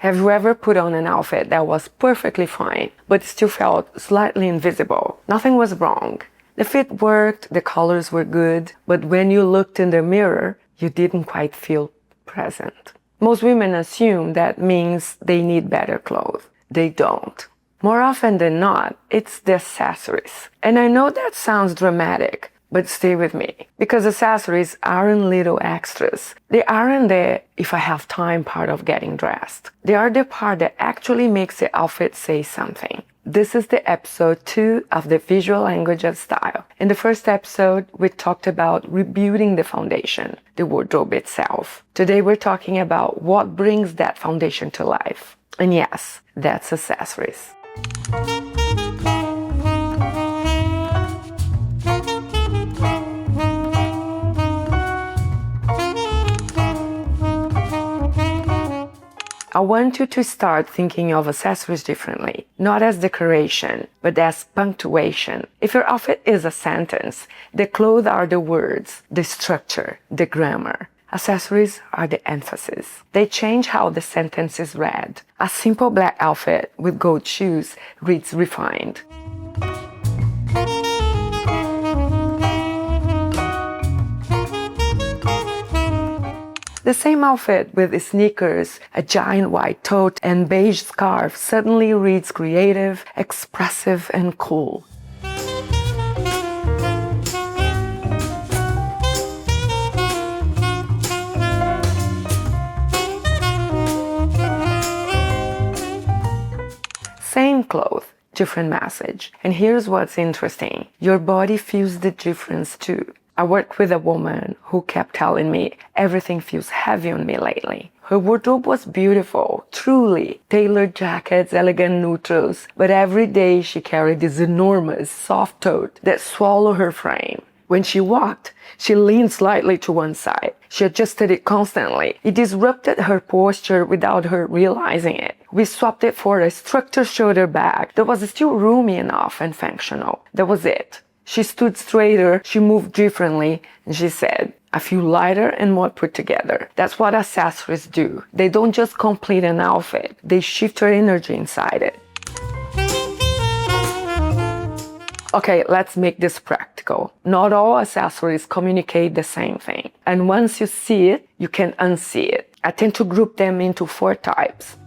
Have you ever put on an outfit that was perfectly fine, but still felt slightly invisible? Nothing was wrong. The fit worked, the colors were good, but when you looked in the mirror, you didn't quite feel present. Most women assume that means they need better clothes. They don't. More often than not, it's the accessories. And I know that sounds dramatic, but stay with me, because accessories aren't little extras. They aren't the if I have time part of getting dressed. They are the part that actually makes the outfit say something. This is the episode 2 of the visual language of style. In the first episode, we talked about rebuilding the foundation, the wardrobe itself. Today we're talking about what brings that foundation to life. And yes, that's accessories. I want you to start thinking of accessories differently, not as decoration, but as punctuation. If your outfit is a sentence, the clothes are the words, the structure, the grammar. Accessories are the emphasis. They change how the sentence is read. A simple black outfit with gold shoes reads refined. The same outfit with sneakers, a giant white tote, and beige scarf suddenly reads creative, expressive, and cool. Same clothes, different message. And here's what's interesting. Your body feels the difference too. I worked with a woman who kept telling me, everything feels heavy on me lately. Her wardrobe was beautiful, truly. Tailored jackets, elegant neutrals, but every day she carried this enormous, soft tote that swallowed her frame. When she walked, she leaned slightly to one side. She adjusted it constantly. It disrupted her posture without her realizing it. We swapped it for a structured shoulder bag that was still roomy enough and functional. That was it. She stood straighter, she moved differently, and she said, I feel lighter and more put together. That's what accessories do. They don't just complete an outfit, they shift your energy inside it. Okay, let's make this practical. Not all accessories communicate the same thing. And once you see it, you can unsee it. I tend to group them into 4 types.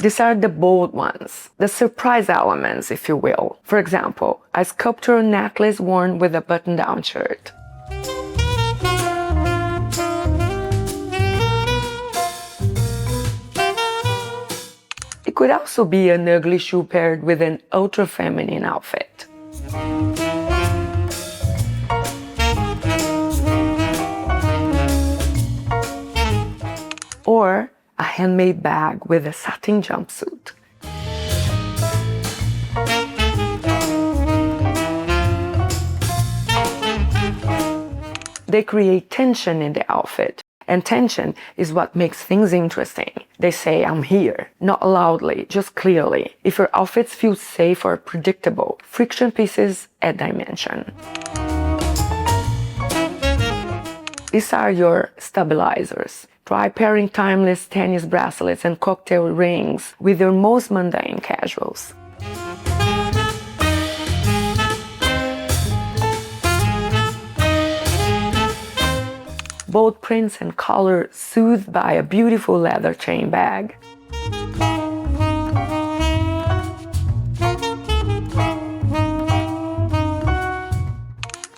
These are the bold ones, the surprise elements, if you will. For example, a sculptural necklace worn with a button-down shirt. It could also be an ugly shoe paired with an ultra-feminine outfit. Or a handmade bag with a satin jumpsuit. They create tension in the outfit, and tension is what makes things interesting. They say, I'm here, not loudly, just clearly. If your outfits feel safe or predictable, friction pieces add dimension. These are your stabilizers. Try pairing timeless tennis bracelets and cocktail rings with your most mundane casuals. Bold prints and color soothed by a beautiful leather chain bag.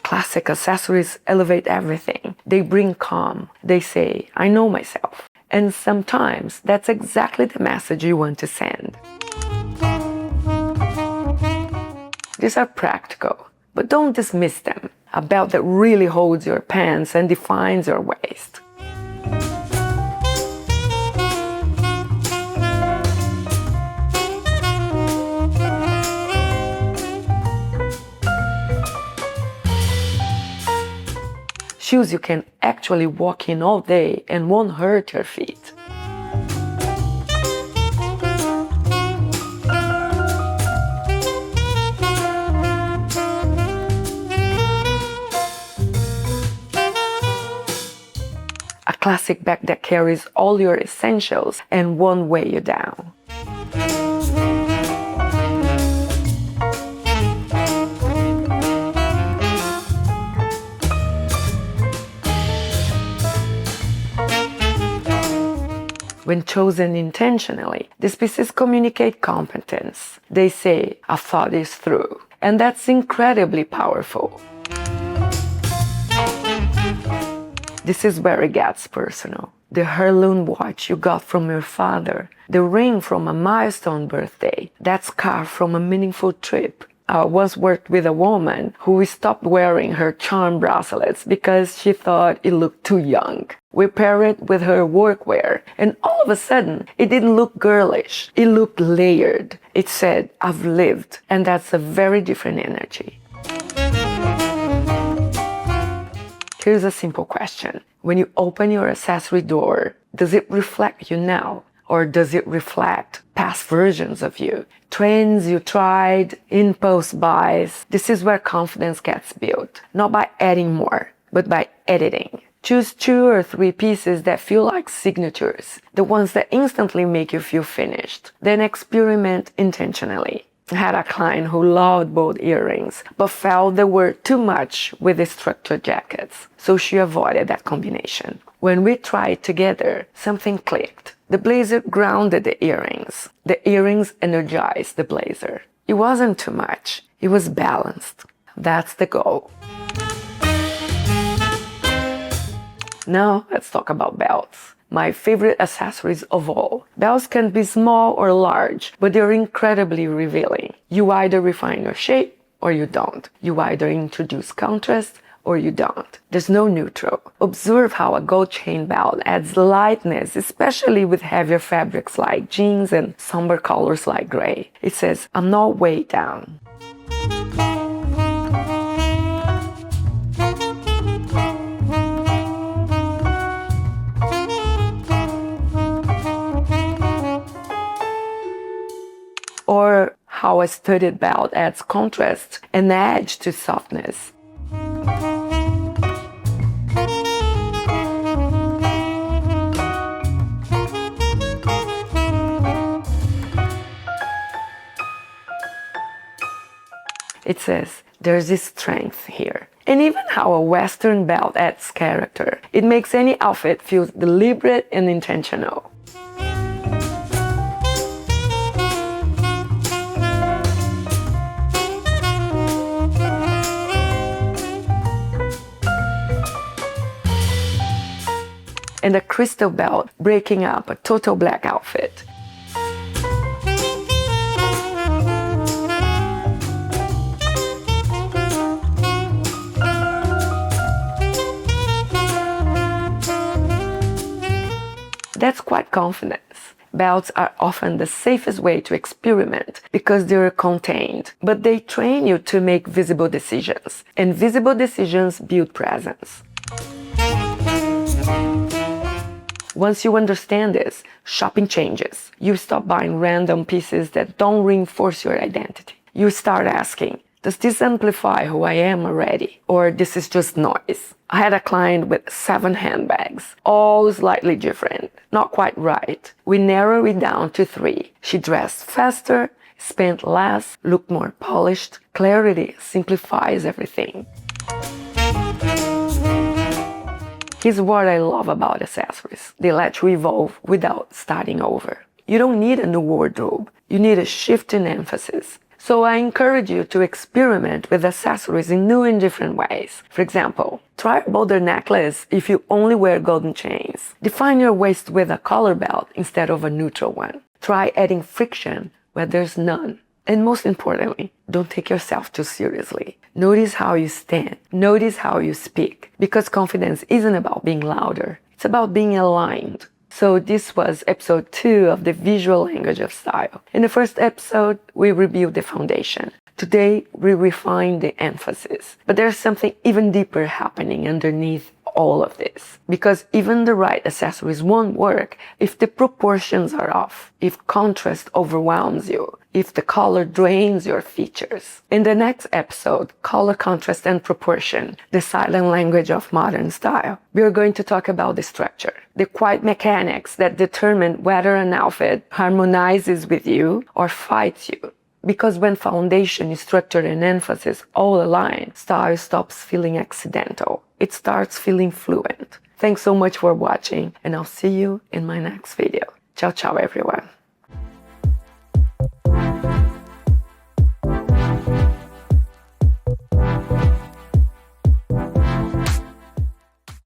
Classic accessories elevate everything. They bring calm. They say, I know myself. And sometimes that's exactly the message you want to send. These are practical, but don't dismiss them. A belt that really holds your pants and defines your waist. Shoes you can actually walk in all day and won't hurt your feet. A classic bag that carries all your essentials and won't weigh you down. When chosen intentionally, these pieces communicate competence. They say, "I thought this through." And that's incredibly powerful. This is where it gets personal. The heirloom watch you got from your father, the ring from a milestone birthday, that scarf from a meaningful trip. I once worked with a woman who stopped wearing her charm bracelets because she thought it looked too young. We paired it with her workwear, and all of a sudden, it didn't look girlish. It looked layered. It said, "I've lived," and that's a very different energy. Here's a simple question. When you open your accessory door, does it reflect you now? Or does it reflect past versions of you? Trends you tried, impulse buys. This is where confidence gets built. Not by adding more, but by editing. Choose 2 or 3 pieces that feel like signatures, the ones that instantly make you feel finished. Then experiment intentionally. I had a client who loved bold earrings, but felt they were too much with the structured jackets, so she avoided that combination. When we tried together, something clicked. The blazer grounded the earrings. The earrings energized the blazer. It wasn't too much. It was balanced. That's the goal. Now, let's talk about belts. My favorite accessories of all. Belts can be small or large, but they're incredibly revealing. You either refine your shape or you don't. You either introduce contrast or you don't. There's no neutral. Observe how a gold chain belt adds lightness, especially with heavier fabrics like jeans and somber colors like gray. It says, "I'm not weighed down." Or how a studded belt adds contrast and edge to softness. It says, "There's this strength here." And even how a Western belt adds character. It makes any outfit feel deliberate and intentional. And a crystal belt breaking up a total black outfit. That's quite confidence. Belts are often the safest way to experiment because they're contained, but they train you to make visible decisions, and visible decisions build presence. Once you understand this, shopping changes. You stop buying random pieces that don't reinforce your identity. You start asking, does this amplify who I am already? Or this is just noise? I had a client with 7 handbags, all slightly different, not quite right. We narrowed it down to 3. She dressed faster, spent less, looked more polished. Clarity simplifies everything. Here's what I love about accessories. They let you evolve without starting over. You don't need a new wardrobe. You need a shift in emphasis. So I encourage you to experiment with accessories in new and different ways. For example, try a bolder necklace if you only wear golden chains. Define your waist with a collar belt instead of a neutral one. Try adding friction where there's none. And most importantly, don't take yourself too seriously. Notice how you stand. Notice how you speak. Because confidence isn't about being louder. It's about being aligned. So this was episode 2 of the visual language of style. In the first episode, we reviewed the foundation. Today, we refine the emphasis. But there's something even deeper happening underneath all of this. Because even the right accessories won't work if the proportions are off, if contrast overwhelms you, if the color drains your features. In the next episode, Color, Contrast and Proportion, the silent language of modern style, we are going to talk about the structure, the quiet mechanics that determine whether an outfit harmonizes with you or fights you. Because when foundation, structure, and emphasis all align, style stops feeling accidental. It starts feeling fluent. Thanks so much for watching, and I'll see you in my next video. Ciao, ciao, everyone.